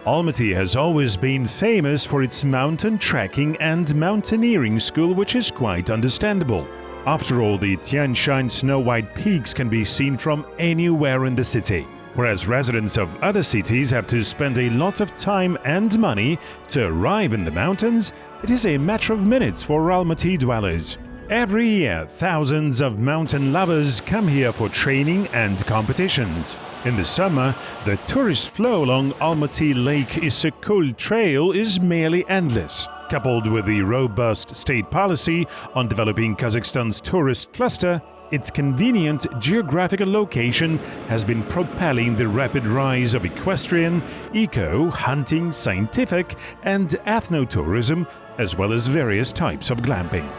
Almaty has always been famous for its mountain trekking and mountaineering school, which is quite understandable. After all, the Tian Shan snow-white peaks can be seen from anywhere in the city, whereas residents of other cities have to spend a lot of time and money to arrive in the mountains. It is a matter of minutes for Almaty dwellers. Every year, thousands of mountain lovers come here for training and competitions. In the summer, the tourist flow along Almaty Lake Issyk-Kul trail is merely endless. Coupled with the robust state policy on developing Kazakhstan's tourist cluster, its convenient geographical location has been propelling the rapid rise of equestrian, eco, hunting, scientific, and ethnotourism, as well as various types of glamping.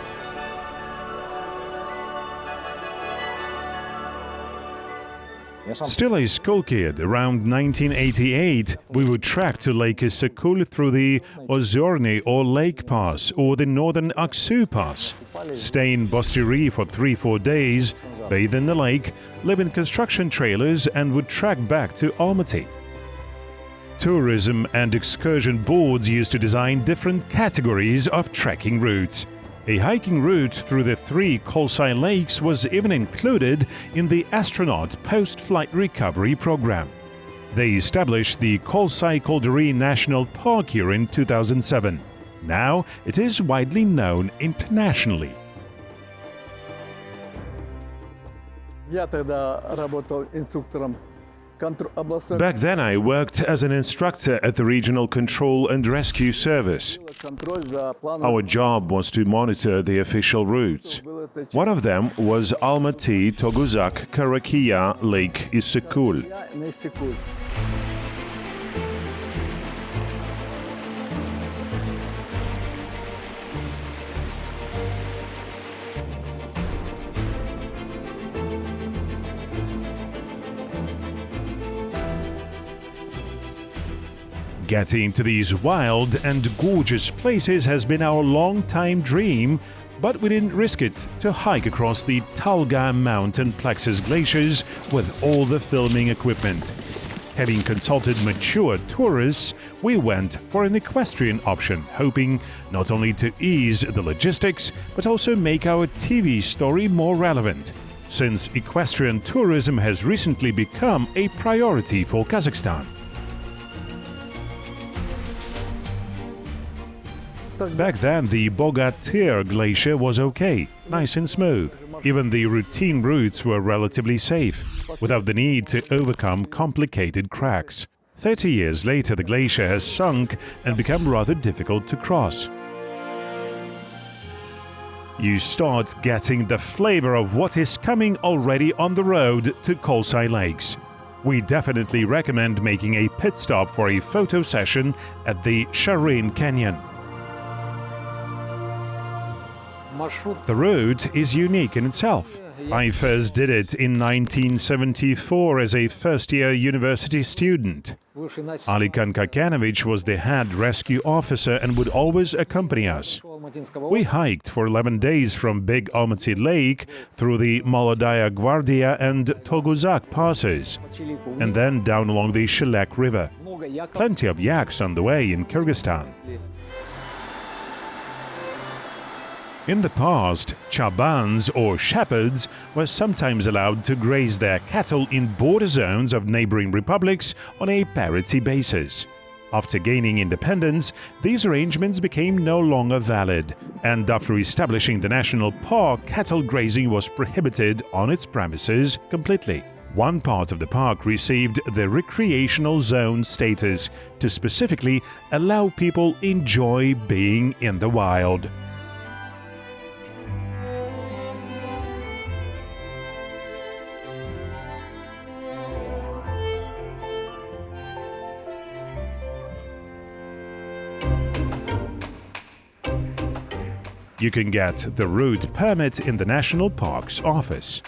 Still a school kid, around 1988, we would trek to Lake Issyk-Kul through the Ozorny or Lake Pass or the Northern Aksu Pass, stay in Bostiri for 3-4 days, bathe in the lake, live in construction trailers, and would trek back to Almaty. Tourism and excursion boards used to design different categories of trekking routes. A hiking route through the 3 Kolsai lakes was even included in the astronaut post-flight recovery program. They established the Kolsai-Kolderi National Park here in 2007. Now it is widely known internationally. Я тогда работал инструктором. Back then I worked as an instructor at the Regional Control and Rescue Service. Our job was to monitor the official routes. One of them was Almaty-Toguzak-Karakia Lake Issyk-Kul. Getting to these wild and gorgeous places has been our long-time dream, but we didn't risk it to hike across the Talga mountain plexus glaciers with all the filming equipment. Having consulted mature tourists, we went for an equestrian option, hoping not only to ease the logistics, but also make our TV story more relevant, since equestrian tourism has recently become a priority for Kazakhstan. Back then, the Bogatyr glacier was okay, nice and smooth. Even the routine routes were relatively safe, without the need to overcome complicated cracks. 30 years later, the glacier has sunk and become rather difficult to cross. You start getting the flavor of what is coming already on the road to Kolsai Lakes. We definitely recommend making a pit stop for a photo session at the Sharin Canyon. The route is unique in itself. I first did it in 1974 as a first-year university student. Alikan Kakanevich was the head rescue officer and would always accompany us. We hiked for 11 days from Big Almaty Lake through the Molodaya Gvardia and Toguzak passes, and then down along the Shilek River. Plenty of yaks on the way in Kyrgyzstan. In the past, chabans or shepherds were sometimes allowed to graze their cattle in border zones of neighboring republics on a parity basis. After gaining independence, these arrangements became no longer valid, and after establishing the national park, cattle grazing was prohibited on its premises completely. One part of the park received the recreational zone status to specifically allow people enjoy being in the wild. You can get the route permit in the National Parks office.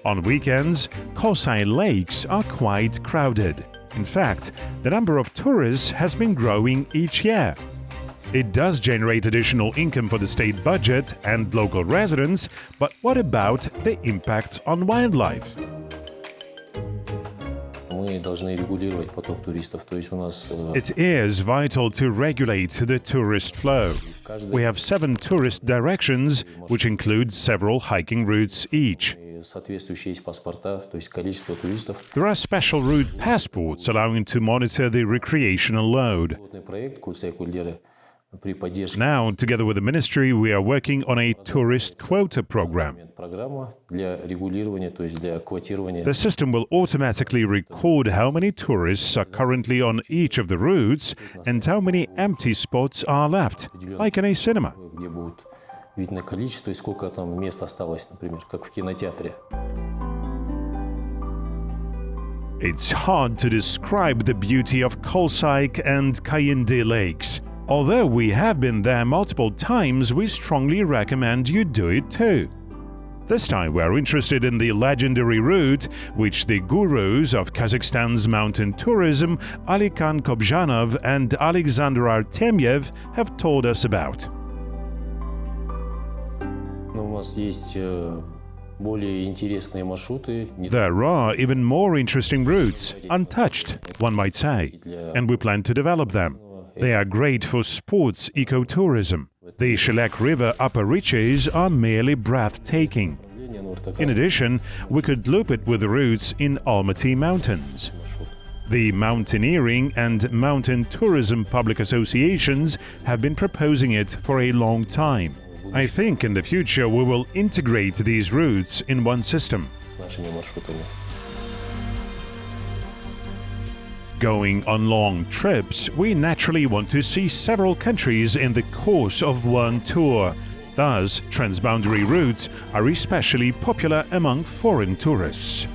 On weekends, Kolsai lakes are quite crowded. In fact, the number of tourists has been growing each year. It does generate additional income for the state budget and local residents, but what about the impacts on wildlife? It is vital to regulate the tourist flow. We have 7 tourist directions, which include several hiking routes each. There are special route passports allowing to monitor the recreational load. Now, together with the ministry, we are working on a tourist quota program. The system will automatically record how many tourists are currently on each of the routes and how many empty spots are left, like in a cinema. It's hard to describe the beauty of Kolsai and Kolderi lakes. Although we have been there multiple times, we strongly recommend you do it too. This time we're interested in the legendary route which the gurus of Kazakhstan's mountain tourism, Alikan Kobzhanov and Alexander Artemiyev, have told us about. There are even more interesting routes, untouched, one might say, and we plan to develop them. They are great for sports ecotourism. The Shelek River upper reaches are merely breathtaking. In addition, we could loop it with the routes in Almaty mountains. The mountaineering and mountain tourism public associations have been proposing it for a long time. I think in the future we will integrate these routes in one system. Going on long trips, we naturally want to see several countries in the course of one tour. Thus, transboundary routes are especially popular among foreign tourists.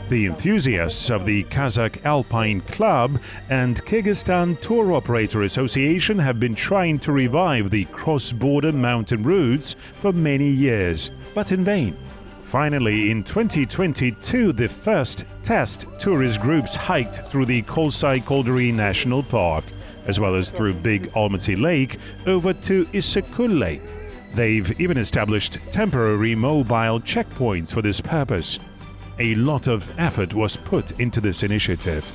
The enthusiasts of the Kazakh Alpine Club and Kyrgyzstan Tour Operator Association have been trying to revive the cross-border mountain routes for many years, but in vain. Finally, in 2022, the first test tourist groups hiked through the Kolsai-Kolderi National Park, as well as through Big Almaty Lake over to Issik-Kul Lake. They've even established temporary mobile checkpoints for this purpose. A lot of effort was put into this initiative.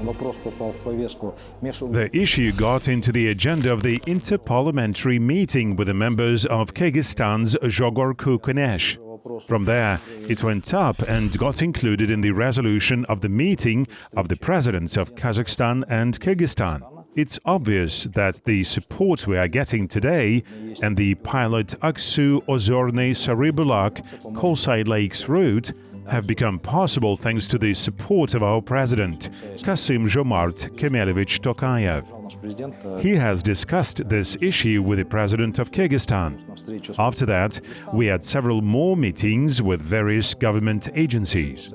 The issue got into the agenda of the interparliamentary meeting with the members of Kyrgyzstan's Zhogorku Konesh. From there, it went up and got included in the resolution of the meeting of the presidents of Kazakhstan and Kyrgyzstan. It's obvious that the support we are getting today and the pilot Aksu-Ozorny-Sarybulak Kolsai Lakes route have become possible thanks to the support of our president, Kassym-Jomart Kemelyevich Tokayev. He has discussed this issue with the president of Kyrgyzstan. After that, we had several more meetings with various government agencies.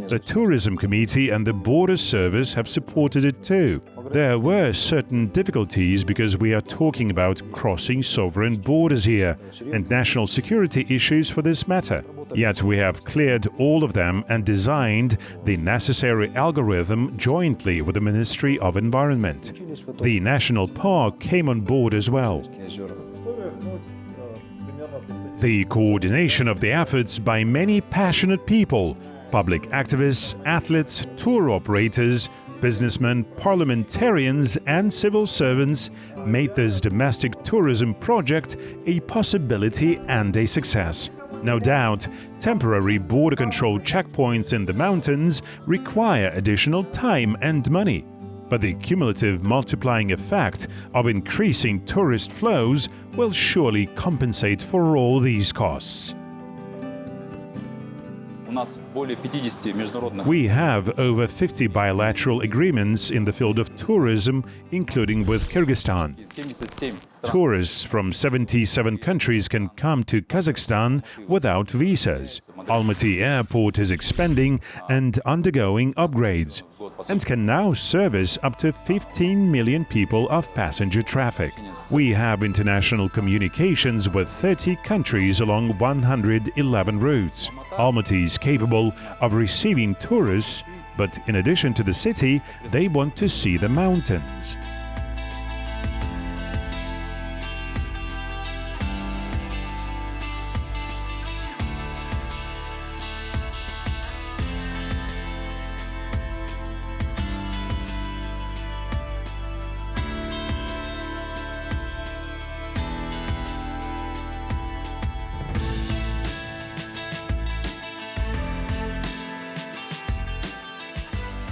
The Tourism Committee and the Border Service have supported it too. There were certain difficulties because we are talking about crossing sovereign borders here and national security issues for this matter. Yet we have cleared all of them and designed the necessary algorithm jointly with the Ministry of Environment. The national park came on board as well. The coordination of the efforts by many passionate people, public activists, athletes, tour operators, businessmen, parliamentarians and civil servants made this domestic tourism project a possibility and a success. No doubt, temporary border control checkpoints in the mountains require additional time and money. But the cumulative multiplying effect of increasing tourist flows will surely compensate for all these costs. We have over 50 bilateral agreements in the field of tourism, including with Kyrgyzstan. Tourists from 77 countries can come to Kazakhstan without visas. Almaty Airport is expanding and undergoing upgrades. and can now service up to 15 million people of passenger traffic. We have international communications with 30 countries along 111 routes. Almaty is capable of receiving tourists, but in addition to the city, they want to see the mountains.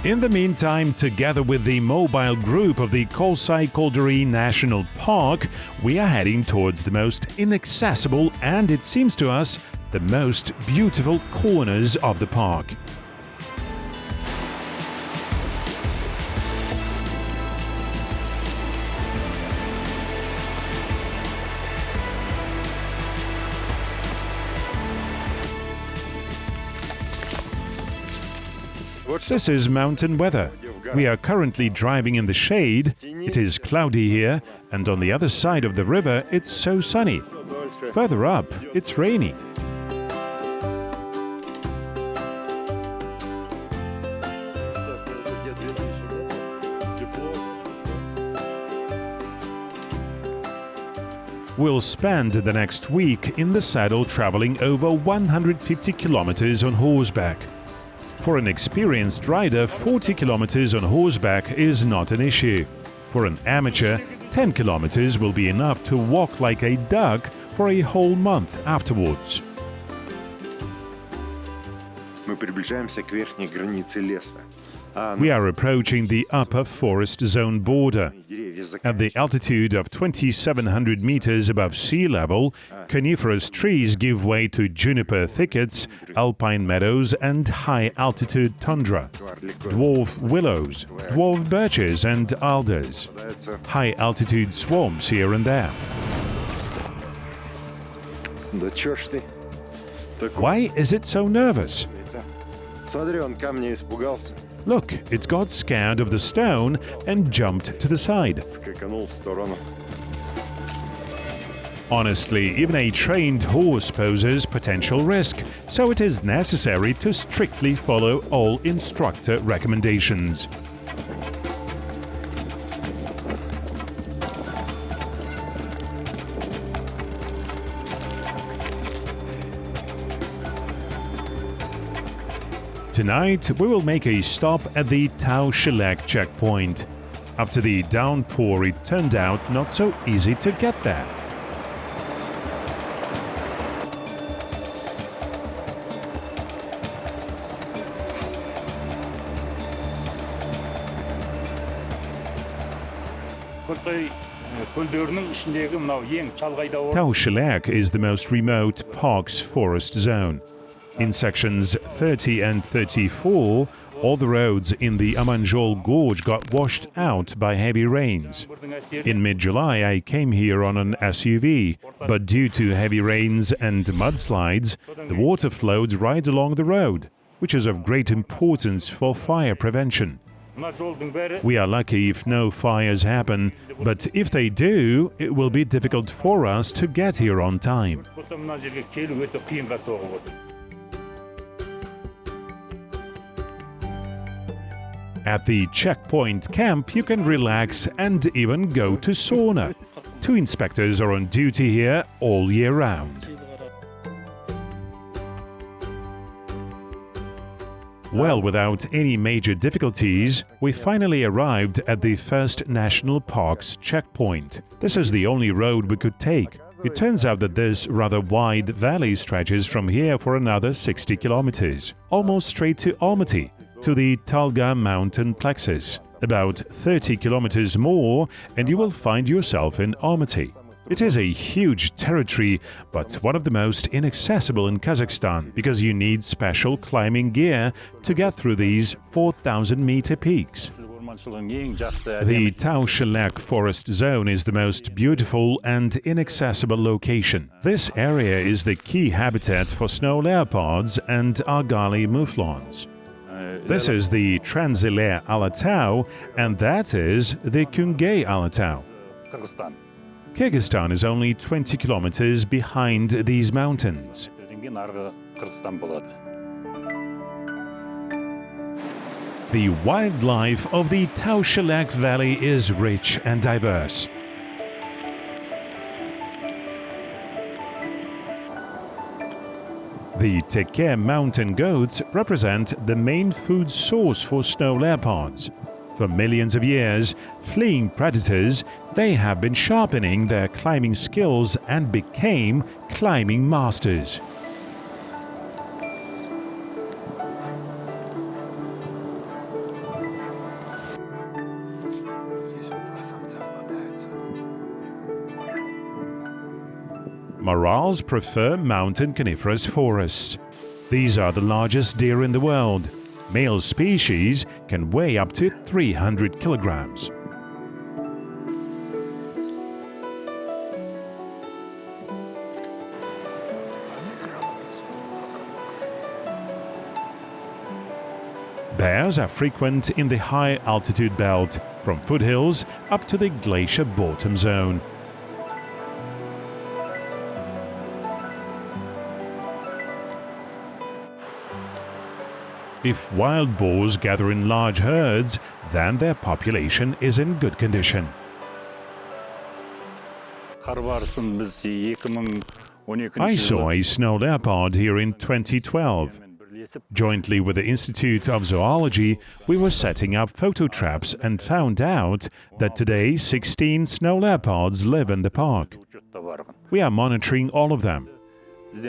In the meantime, together with the mobile group of the Kolsai-Kolderi National Park, we are heading towards the most inaccessible and, it seems to us, the most beautiful corners of the park. This is mountain weather. We are currently driving in the shade. It is cloudy here, and on the other side of the river it's so sunny. Further up, it's rainy. We'll spend the next week in the saddle traveling over 150 kilometers on horseback. For an experienced rider, 40 kilometers on horseback is not an issue. For an amateur, 10 kilometers will be enough to walk like a duck for a whole month afterwards. We are approaching the upper forest zone border. At the altitude of 2,700 meters above sea level, coniferous trees give way to juniper thickets, alpine meadows and high-altitude tundra, dwarf willows, dwarf birches and alders, high-altitude swamps here and there. Why is it so nervous? Look, it got scared of the stone and jumped to the side. Honestly, even a trained horse poses potential risk, so it is necessary to strictly follow all instructor recommendations. Tonight, we will make a stop at the Tau-Shelek checkpoint. After the downpour, it turned out not so easy to get there. Tau-Shelek is the most remote park's forest zone. In sections 30 and 34, all the roads in the Amanjol Gorge got washed out by heavy rains. In mid-July, I came here on an SUV, but due to heavy rains and mudslides, the water flowed right along the road, which is of great importance for fire prevention. We are lucky if no fires happen, but if they do, it will be difficult for us to get here on time. At the checkpoint camp, you can relax and even go to sauna. 2 inspectors are on duty here all year round. Well, without any major difficulties, we finally arrived at the first National Park's checkpoint. This is the only road we could take. It turns out that this rather wide valley stretches from here for another 60 kilometers, almost straight to Almaty, to the Talga mountain plexus. About 30 kilometers more and you will find yourself in Almaty. It is a huge territory, but one of the most inaccessible in Kazakhstan because you need special climbing gear to get through these 4,000-meter peaks. The Tau-Shelek forest zone is the most beautiful and inaccessible location. This area is the key habitat for snow leopards and argali mouflons. This is the Transilea Alatau, and that is the Kungay Alatau. Kyrgyzstan. Kyrgyzstan is only 20 kilometers behind these mountains. Арғы Kyrgyzstan болады. The wildlife of the Taushelek Valley is rich and diverse. The Tekke mountain goats represent the main food source for snow leopards. For millions of years, fleeing predators, they have been sharpening their climbing skills and became climbing masters. Morals prefer mountain coniferous forests. These are the largest deer in the world. Male species can weigh up to 300 kilograms. Bears are frequent in the high altitude belt, from foothills up to the glacier bottom zone. If wild boars gather in large herds, then their population is in good condition. I saw a snow leopard here in 2012. Jointly with the Institute of Zoology, we were setting up photo traps and found out that today 16 snow leopards live in the park. We are monitoring all of them.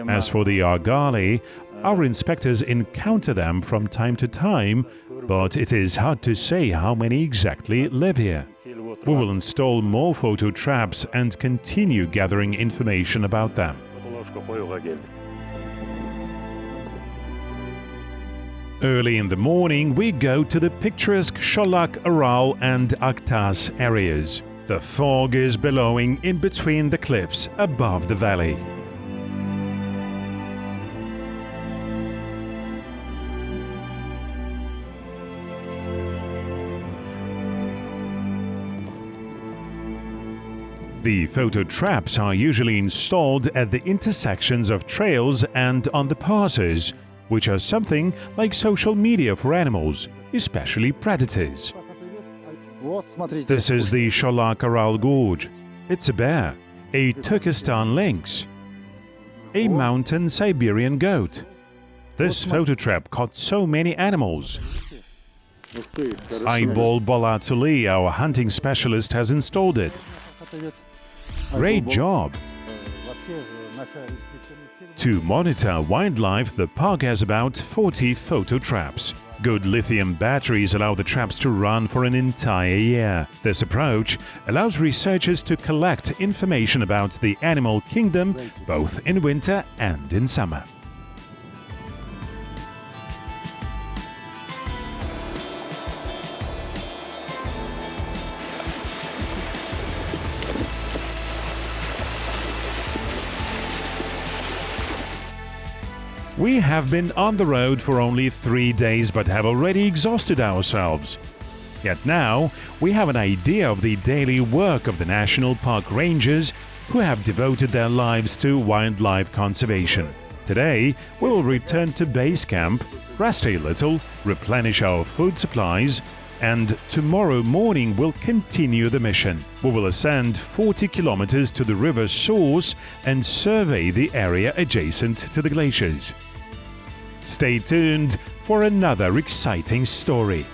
As for the argali, our inspectors encounter them from time to time, but it is hard to say how many exactly live here. We will install more photo traps and continue gathering information about them. Early in the morning, we go to the picturesque Sholak, Aral and Aktas areas. The fog is billowing in between the cliffs above the valley. The photo traps are usually installed at the intersections of trails and on the passes, which are something like social media for animals, especially predators. This is the Sholak Aral Gorge. It's a bear, a Turkestan lynx, a mountain Siberian goat. This photo trap caught so many animals. Aybol Bolatuli, our hunting specialist, has installed it. Great job! To monitor wildlife, the park has about 40 photo traps. Good lithium batteries allow the traps to run for an entire year. This approach allows researchers to collect information about the animal kingdom both in winter and in summer. We have been on the road for only 3 days but have already exhausted ourselves. Yet now, we have an idea of the daily work of the National Park Rangers who have devoted their lives to wildlife conservation. Today, we will return to base camp, rest a little, replenish our food supplies, and tomorrow morning we'll continue the mission. We will ascend 40 kilometers to the river's source and survey the area adjacent to the glaciers. Stay tuned for another exciting story.